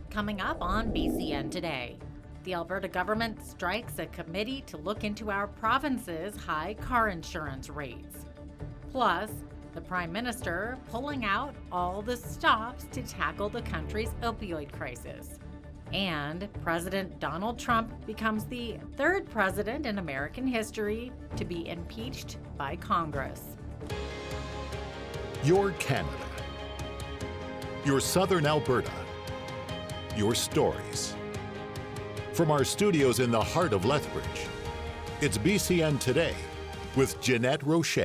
Coming up on BCN today, the Alberta government strikes a committee to look into our province's high car insurance rates. Plus, the Prime Minister pulling out all the stops to tackle the country's opioid crisis. And President Donald Trump becomes the third president in American history to be impeached by Congress. Your Canada. Your Southern Alberta. Your stories. From our studios in the heart of Lethbridge, it's BCN Today with Jeanette Roche.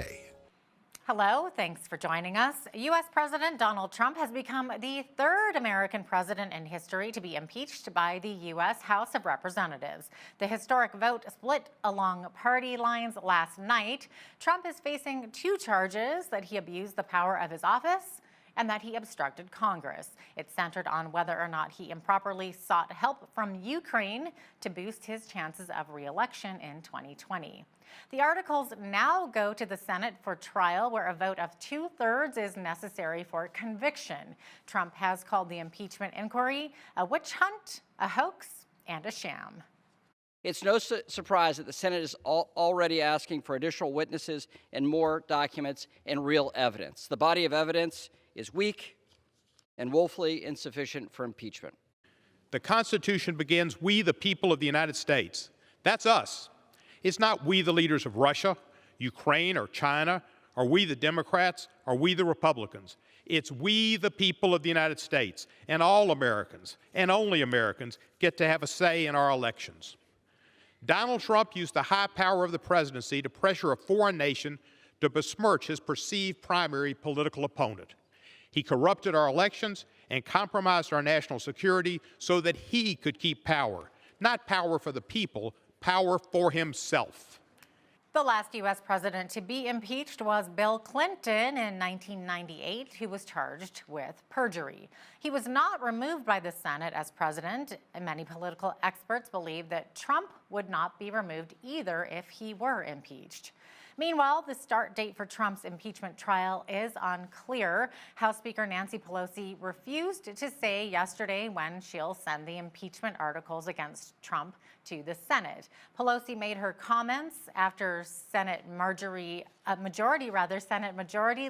Hello, thanks for joining us. U.S. President Donald Trump has become the third American president in history to be impeached by the U.S. House of Representatives. The historic vote split along party lines last night. Trump is facing two charges: that he abused the power of his office and that he obstructed Congress. It's centered on whether or not he improperly sought help from Ukraine to boost his chances of re-election in 2020. The articles now go to the Senate for trial, where a vote of 2/3 is necessary for conviction. Trump has called the impeachment inquiry a witch hunt, a hoax, and a sham. It's no surprise that the Senate is already asking for additional witnesses and more documents and real evidence. The body of evidence is weak and woefully insufficient for impeachment. The Constitution begins, "We, the people of the United States." That's us. It's not we, the leaders of Russia, Ukraine, or China, or we, the Democrats, or we, the Republicans. It's we, the people of the United States, and all Americans, and only Americans, get to have a say in our elections. Donald Trump used the high power of the presidency to pressure a foreign nation to besmirch his perceived primary political opponent. He corrupted our elections and compromised our national security so that he could keep power. Not power for the people, power for himself. The last U.S. president to be impeached was Bill Clinton in 1998, who was charged with perjury. He was not removed by the Senate as president, and many political experts believe that Trump would not be removed either if he were impeached. Meanwhile, the start date for Trump's impeachment trial is unclear. House Speaker Nancy Pelosi refused to say yesterday when she'll send the impeachment articles against Trump to the Senate. Pelosi made her comments after Senate Majority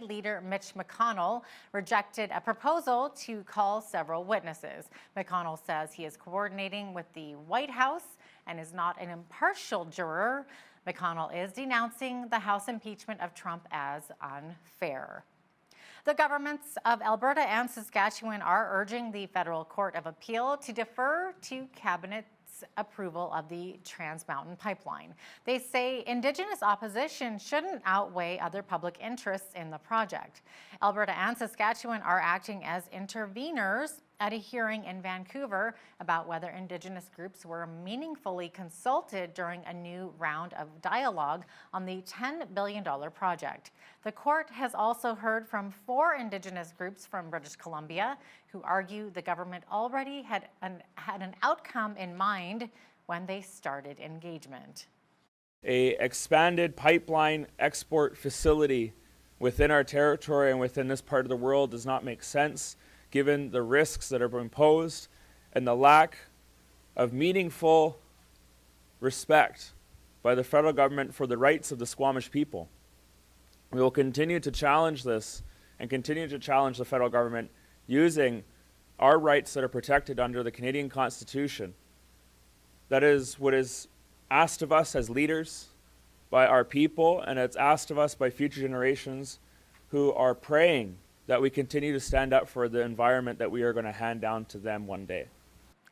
Leader Mitch McConnell rejected a proposal to call several witnesses. McConnell says he is coordinating with the White House and is not an impartial juror. McConnell is denouncing the House impeachment of Trump as unfair. The governments of Alberta and Saskatchewan are urging the Federal Court of Appeal to defer to Cabinet's approval of the Trans Mountain Pipeline. They say Indigenous opposition shouldn't outweigh other public interests in the project. Alberta and Saskatchewan are acting as interveners at a hearing in Vancouver about whether Indigenous groups were meaningfully consulted during a new round of dialogue on the $10 billion project. The court has also heard from 4 Indigenous groups from British Columbia who argue the government already had an outcome in mind when they started engagement. An expanded pipeline export facility within our territory and within this part of the world does not make sense, given the risks that are being posed and the lack of meaningful respect by the federal government for the rights of the Squamish people. We will continue to challenge this and continue to challenge the federal government using our rights that are protected under the Canadian Constitution. That is what is asked of us as leaders by our people, and it's asked of us by future generations who are praying that we continue to stand up for the environment that we are going to hand down to them one day.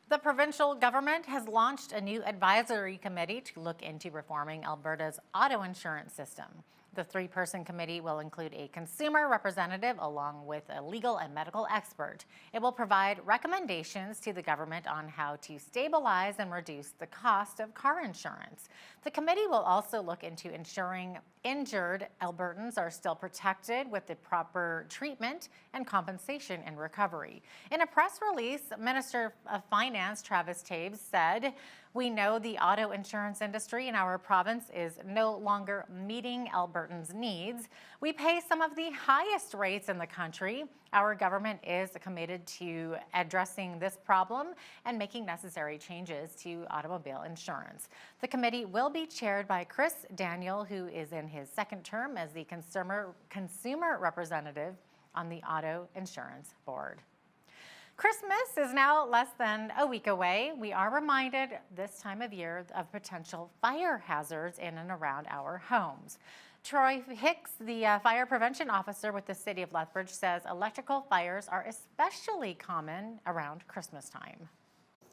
The provincial government has launched a new advisory committee to look into reforming Alberta's auto insurance system. The 3-person committee will include a consumer representative along with a legal and medical expert. It will provide recommendations to the government on how to stabilize and reduce the cost of car insurance. The committee will also look into ensuring injured Albertans are still protected with the proper treatment and compensation in recovery. In a press release, Minister of Finance Travis Taves said, We know the auto insurance industry in our province is no longer meeting Albertans' needs. We pay some of the highest rates in the country. Our government is committed to addressing this problem and making necessary changes to automobile insurance. The committee will be chaired by Chris Daniel, who is in his second term as the consumer representative on the Auto Insurance Board. Christmas is now less than a week away. We are reminded this time of year of potential fire hazards in and around our homes. Troy Hicks, the fire prevention officer with the City of Lethbridge, says electrical fires are especially common around Christmas time.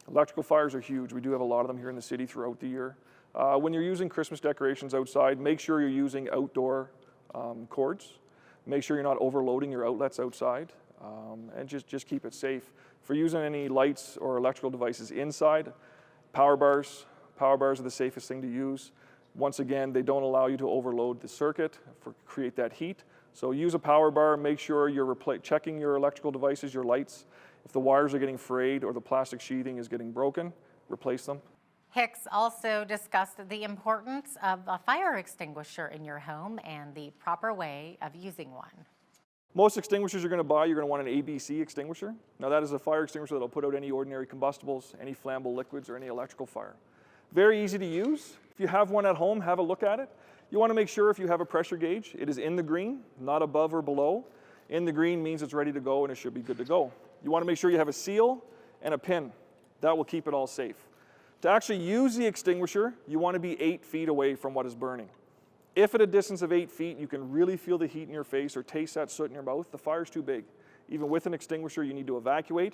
Electrical fires are huge. We do have a lot of them here in the city throughout the year. When you're using Christmas decorations outside, make sure you're using outdoor cords. Make sure you're not overloading your outlets outside, and just keep it safe. For using any lights or electrical devices inside, power bars are the safest thing to use. Once again, they don't allow you to overload the circuit create that heat. So use a power bar, make sure you're checking your electrical devices, your lights. If the wires are getting frayed or the plastic sheathing is getting broken, replace them. Hicks also discussed the importance of a fire extinguisher in your home and the proper way of using one. Most extinguishers you're going to buy, you're going to want an ABC extinguisher. Now that is a fire extinguisher that will put out any ordinary combustibles, any flammable liquids, or any electrical fire. Very easy to use. If you have one at home, have a look at it. You want to make sure if you have a pressure gauge, it is in the green, not above or below. In the green means it's ready to go and it should be good to go. You want to make sure you have a seal and a pin. That will keep it all safe. To actually use the extinguisher, you want to be 8 feet away from what is burning. If at a distance of 8 feet, you can really feel the heat in your face or taste that soot in your mouth, the fire's too big. Even with an extinguisher, you need to evacuate.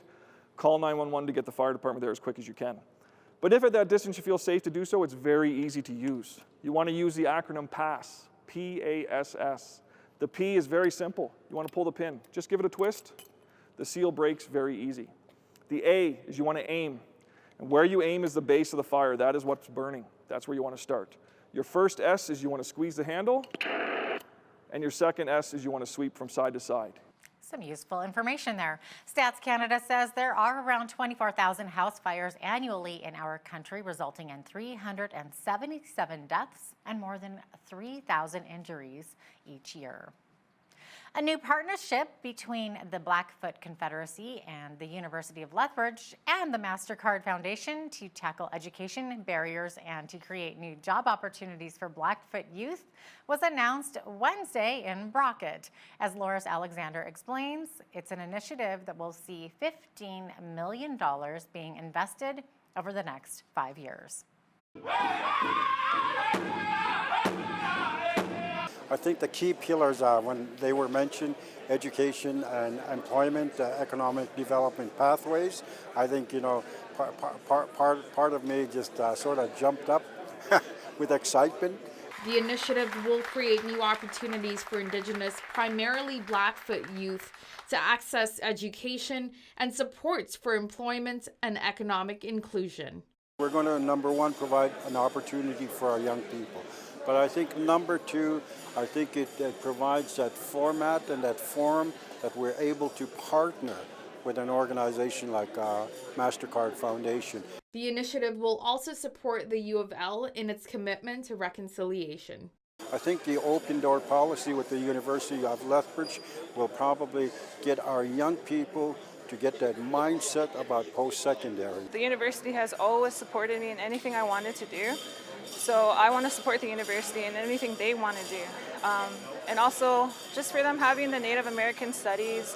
Call 911 to get the fire department there as quick as you can. But if at that distance you feel safe to do so, it's very easy to use. You want to use the acronym PASS, P-A-S-S. The P is very simple. You want to pull the pin. Just give it a twist. The seal breaks very easy. The A is you want to aim. And where you aim is the base of the fire. That is what's burning. That's where you want to start. Your first S is you want to squeeze the handle. And your second S is you want to sweep from side to side. Some useful information there. Stats Canada says there are around 24,000 house fires annually in our country, resulting in 377 deaths and more than 3,000 injuries each year. A new partnership between the Blackfoot Confederacy and the University of Lethbridge and the MasterCard Foundation to tackle education barriers and to create new job opportunities for Blackfoot youth was announced Wednesday in Brockett. As Loris Alexander explains, it's an initiative that will see $15 million being invested over the next 5 years. I think the key pillars are, when they were mentioned, education and employment, economic development pathways. I think, you know, part of me just sort of jumped up with excitement. The initiative will create new opportunities for Indigenous, primarily Blackfoot youth, to access education and supports for employment and economic inclusion. We're going to, number one, provide an opportunity for our young people. But I think number two, I think it provides that format and that forum that we're able to partner with an organization like MasterCard Foundation. The initiative will also support the U of L in its commitment to reconciliation. I think the open door policy with the University of Lethbridge will probably get our young people to get that mindset about post-secondary. The university has always supported me in anything I wanted to do. So I want to support the university in anything they want to do. And also, just for them having the Native American Studies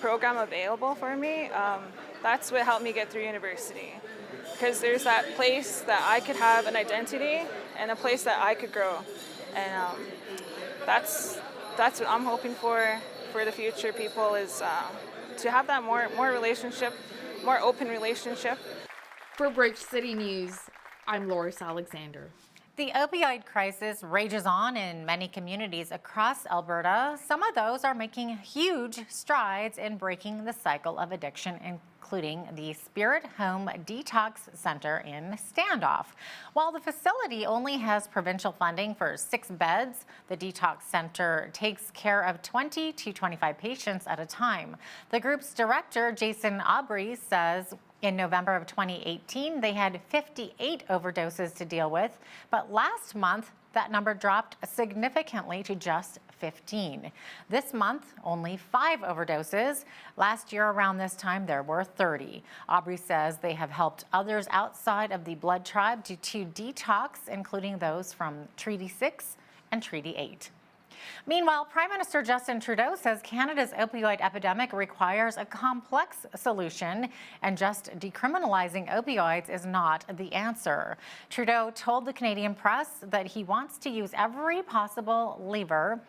program available for me, that's what helped me get through university. Because there's that place that I could have an identity and a place that I could grow. And that's what I'm hoping for the future people, is to have that more relationship, more open relationship. For Bridge City News, I'm Loris Alexander. The opioid crisis rages on in many communities across Alberta. Some of those are making huge strides in breaking the cycle of addiction, including the Spirit Home Detox Center in Standoff. While the facility only has provincial funding for 6 beds, the Detox Center takes care of 20 to 25 patients at a time. The group's director, Jason Aubry, says In November of 2018, they had 58 overdoses to deal with, but last month, that number dropped significantly to just 15. This month, only 5 overdoses. Last year around this time, there were 30. Aubrey says they have helped others outside of the Blood Tribe to detox, including those from Treaty 6 and Treaty 8. Meanwhile, Prime Minister Justin Trudeau says Canada's opioid epidemic requires a complex solution, and just decriminalizing opioids is not the answer. Trudeau told the Canadian press that he wants to use every possible lever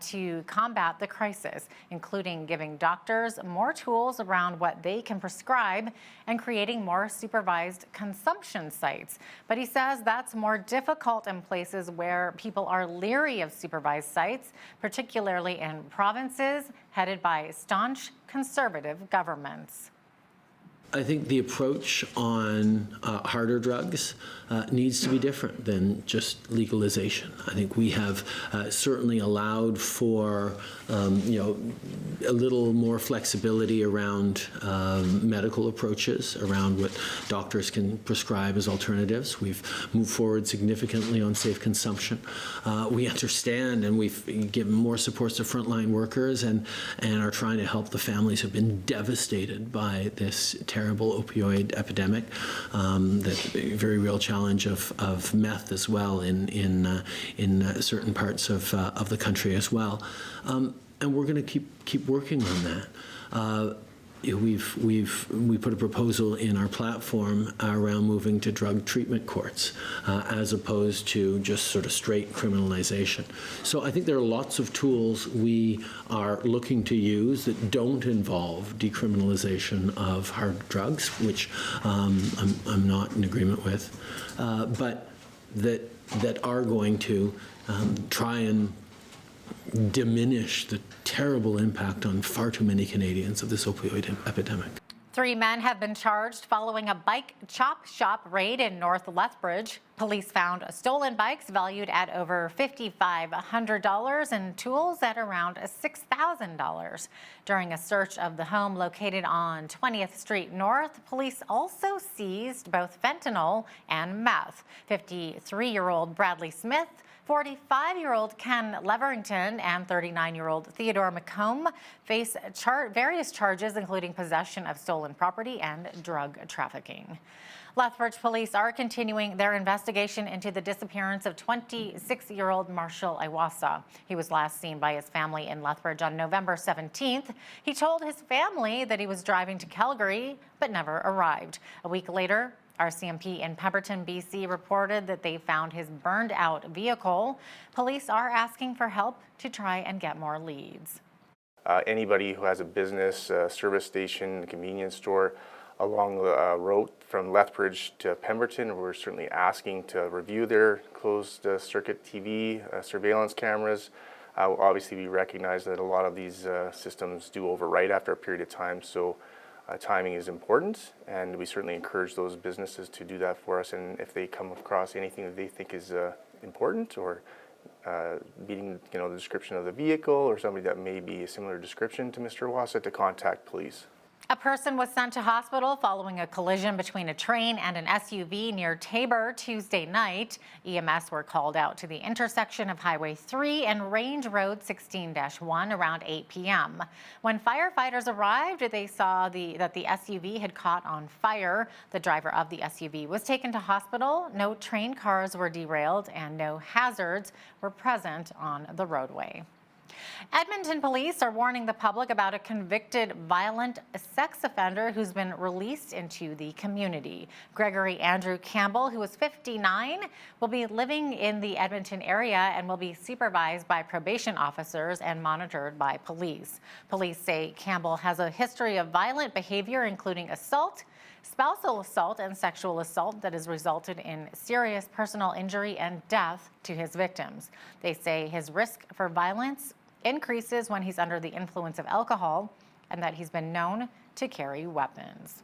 to combat the crisis, including giving doctors more tools around what they can prescribe and creating more supervised consumption sites. But he says that's more difficult in places where people are leery of supervised sites, particularly in provinces headed by staunch conservative governments. I think the approach on harder drugs needs to be different than just legalization. I think we have certainly allowed for a little more flexibility around medical approaches, around what doctors can prescribe as alternatives. We've moved forward significantly on safe consumption. We understand, and we've given more supports to frontline workers and are trying to help the families who've been devastated by this terrible opioid epidemic, the very real challenge of meth as well in certain parts of the country as well, and we're going to keep working on that. We put a proposal in our platform around moving to drug treatment courts as opposed to just sort of straight criminalization. So I think there are lots of tools we are looking to use that don't involve decriminalization of hard drugs, which I'm not in agreement with, but that are going to try and diminish the terrible impact on far too many Canadians of this opioid epidemic. 3 men have been charged following a bike chop shop raid in North Lethbridge. Police found stolen bikes valued at over $5,500 and tools at around $6,000. During a search of the home located on 20th Street North, police also seized both fentanyl and meth. 53-year-old Bradley Smith, 45-year-old Ken Leverington, and 39-year-old Theodore McComb face various charges, including possession of stolen property and drug trafficking. Lethbridge police are continuing their investigation into the disappearance of 26-year-old Marshall Iwasa. He was last seen by his family in Lethbridge on November 17th. He told his family that he was driving to Calgary, but never arrived. A week later, RCMP in Pemberton, BC reported that they found his burned out vehicle. Police are asking for help to try and get more leads. Anybody who has a business, service station, convenience store along the road from Lethbridge to Pemberton, we're certainly asking to review their closed circuit TV surveillance cameras. Obviously, we recognize that a lot of these systems do overwrite after a period of time, so timing is important, and we certainly encourage those businesses to do that for us. And if they come across anything that they think is important or meeting the description of the vehicle or somebody that may be a similar description to Mr. Iwasa, to contact police. A person was sent to hospital following a collision between a train and an SUV near Tabor Tuesday night. EMS were called out to the intersection of Highway 3 and Range Road 16-1 around 8 p.m. When firefighters arrived, they saw that the SUV had caught on fire. The driver of the SUV was taken to hospital. No train cars were derailed and no hazards were present on the roadway. Edmonton police are warning the public about a convicted violent sex offender who's been released into the community. Gregory Andrew Campbell, who is 59, will be living in the Edmonton area and will be supervised by probation officers and monitored by police. Police say Campbell has a history of violent behavior, including assault, spousal assault, and sexual assault that has resulted in serious personal injury and death to his victims. They say his risk for violence increases when he's under the influence of alcohol and that he's been known to carry weapons.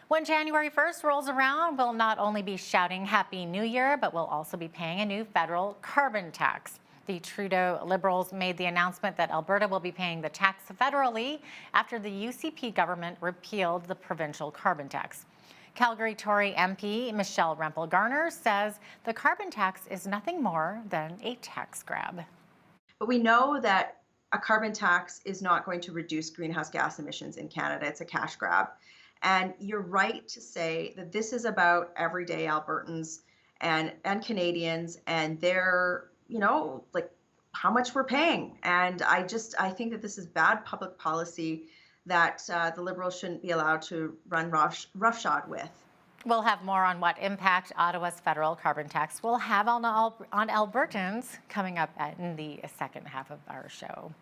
When January 1st rolls around, we'll not only be shouting Happy New Year, but we'll also be paying a new federal carbon tax. The Trudeau Liberals made the announcement that Alberta will be paying the tax federally after the UCP government repealed the provincial carbon tax. Calgary Tory MP Michelle Rempel-Garner says the carbon tax is nothing more than a tax grab. But we know that a carbon tax is not going to reduce greenhouse gas emissions in Canada. It's a cash grab. And you're right to say that this is about everyday Albertans and Canadians and their, like how much we're paying. And I think that this is bad public policy that the Liberals shouldn't be allowed to run roughshod with. We'll have more on what impact Ottawa's federal carbon tax will have on Albertans coming up in the second half of our show.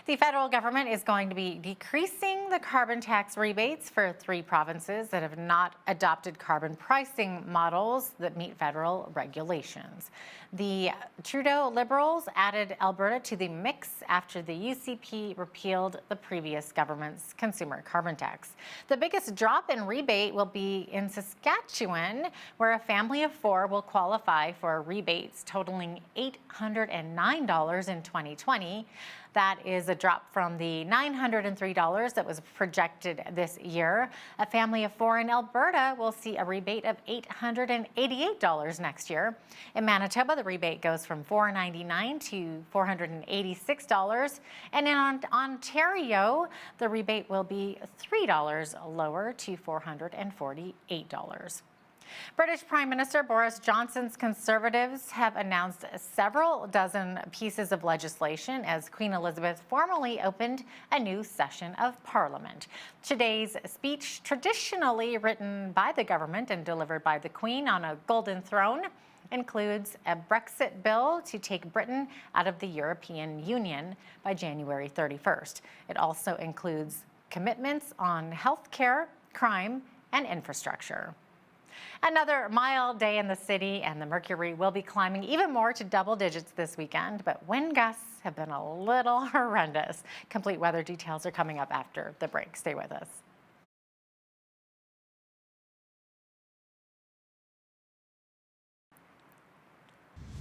The federal government is going to be decreasing the carbon tax rebates for 3 provinces that have not adopted carbon pricing models that meet federal regulations. The Trudeau Liberals added Alberta to the mix after the UCP repealed the previous government's consumer carbon tax. The biggest drop in rebate will be in Saskatchewan, where a family of 4 will qualify for rebates totaling $809 in 2020. That is a drop from the $903 that was projected this year. A family of 4 in Alberta will see a rebate of $888 next year. In Manitoba, the rebate goes from $499 to $486. And in Ontario, the rebate will be $3 lower to $448. British Prime Minister Boris Johnson's Conservatives have announced several dozen pieces of legislation as Queen Elizabeth formally opened a new session of Parliament. Today's speech, traditionally written by the government and delivered by the Queen on a golden throne, includes a Brexit bill to take Britain out of the European Union by January 31st. It also includes commitments on healthcare, crime, and infrastructure. Another mild day in the city, and the mercury will be climbing even more to double digits this weekend, but wind gusts have been a little horrendous. Complete weather details are coming up after the break. Stay with us.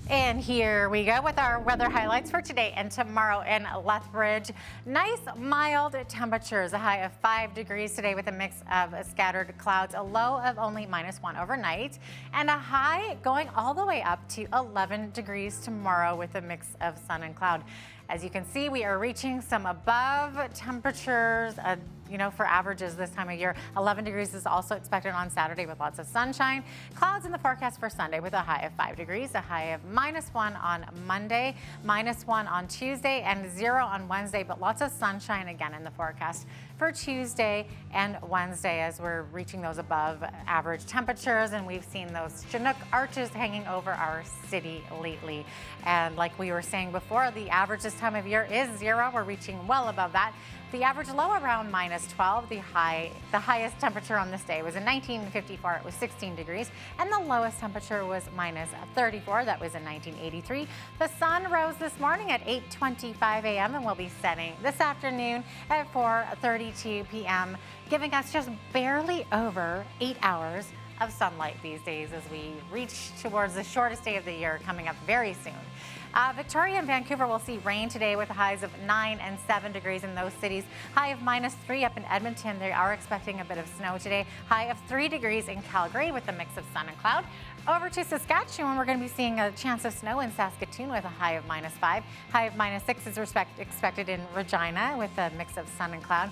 And here we go with our weather highlights for today and tomorrow in Lethbridge. Nice mild temperatures, a high of 5 degrees today with a mix of scattered clouds, a low of only -1 overnight, and a high going all the way up to 11 degrees tomorrow with a mix of sun and cloud. As you can see, we are reaching some above temperatures, for averages this time of year. 11 degrees is also expected on Saturday with lots of sunshine. Clouds in the forecast for Sunday with a high of 5 degrees, a high of -1 on Monday, -1 on Tuesday, and 0 on Wednesday, but lots of sunshine again in the forecast for Tuesday and Wednesday as we're reaching those above average temperatures, and we've seen those Chinook arches hanging over our city lately. And like we were saying before, the average this time of year is 0. We're reaching well above that. The average low around -12. The highest temperature on this day was in 1954. It was 16 degrees, and the lowest temperature was -34. That was in 1983. The sun rose this morning at 8:25 a.m. and will be setting this afternoon at 4:32 p.m., giving us just barely over 8 hours of sunlight these days as we reach towards the shortest day of the year coming up very soon. Victoria and Vancouver will see rain today with highs of 9 and 7 degrees in those cities. High of -3 up in Edmonton. They are expecting a bit of snow today. High of 3 degrees in Calgary with a mix of sun and cloud. Over to Saskatchewan, we're going to be seeing a chance of snow in Saskatoon with a high of -5. High of -6 is expected in Regina with a mix of sun and cloud.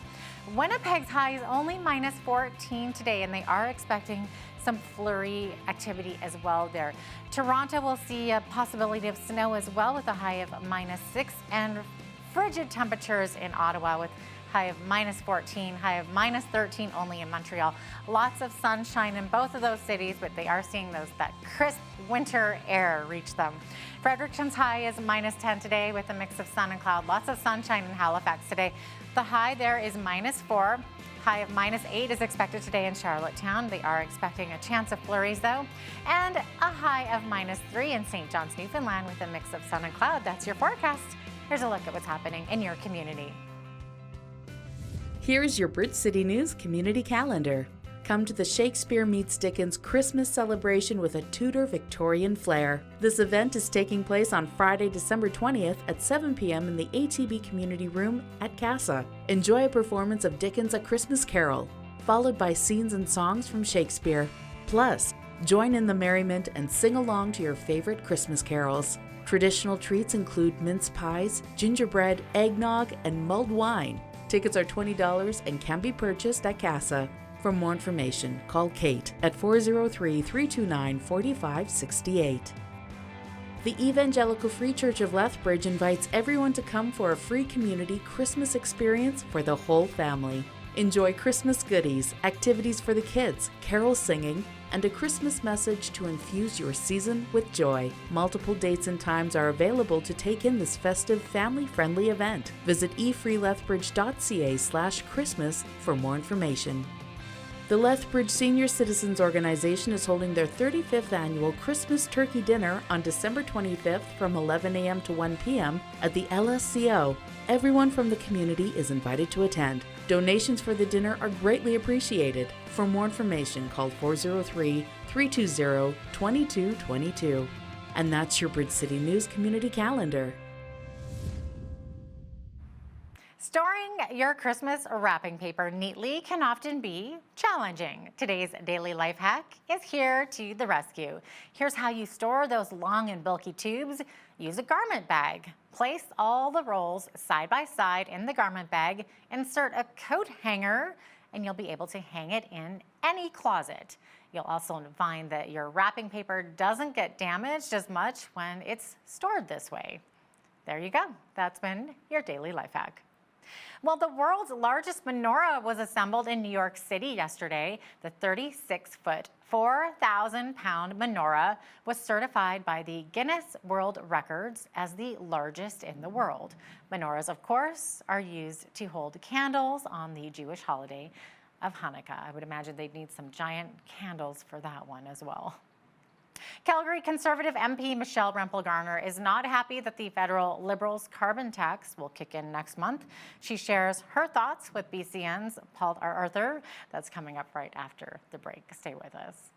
Winnipeg's high is only -14 today, and they are expecting some flurry activity as well there. Toronto will see a possibility of snow as well with a high of -6, and frigid temperatures in Ottawa with high of -14, high of -13 only in Montreal. Lots of sunshine in both of those cities, but they are seeing that crisp winter air reach them. Fredericton's high is -10 today with a mix of sun and cloud. Lots of sunshine in Halifax today. The high there is -4. High of -8 is expected today in Charlottetown. They are expecting a chance of flurries though. And a high of -3 in St. John's, Newfoundland with a mix of sun and cloud. That's your forecast. Here's a look at what's happening in your community. Here's your Brit City News Community Calendar. Come to the Shakespeare Meets Dickens Christmas celebration with a Tudor Victorian flair. This event is taking place on Friday, December 20th at 7 p.m. in the ATB Community Room at CASA. Enjoy a performance of Dickens' A Christmas Carol, followed by scenes and songs from Shakespeare. Plus, join in the merriment and sing along to your favorite Christmas carols. Traditional treats include mince pies, gingerbread, eggnog, and mulled wine. Tickets are $20 and can be purchased at CASA. For more information, call Kate at 403-329-4568. The Evangelical Free Church of Lethbridge invites everyone to come for a free community Christmas experience for the whole family. Enjoy Christmas goodies, activities for the kids, carol singing, and a Christmas message to infuse your season with joy. Multiple dates and times are available to take in this festive, family-friendly event. Visit efreelethbridge.ca/Christmas for more information. The Lethbridge Senior Citizens Organization is holding their 35th annual Christmas Turkey Dinner on December 25th from 11 a.m. to 1 p.m. at the LSCO. Everyone from the community is invited to attend. Donations for the dinner are greatly appreciated. For more information, call 403-320-2222. And that's your Bridge City News Community Calendar. Storing your Christmas wrapping paper neatly can often be challenging. Today's daily life hack is here to the rescue. Here's how you store those long and bulky tubes. Use a garment bag. Place all the rolls side by side in the garment bag. Insert a coat hanger, and you'll be able to hang it in any closet. You'll also find that your wrapping paper doesn't get damaged as much when it's stored this way. There you go. That's been your daily life hack. Well, the world's largest menorah was assembled in New York City yesterday. The 36-foot, 4,000-pound menorah was certified by the Guinness World Records as the largest in the world. Menorahs, of course, are used to hold candles on the Jewish holiday of Hanukkah. I would imagine they'd need some giant candles for that one as well. Calgary Conservative MP Michelle Rempel-Garner is not happy that the federal Liberals' carbon tax will kick in next month. She shares her thoughts with BCN's Paul Arthur. That's coming up right after the break. Stay with us.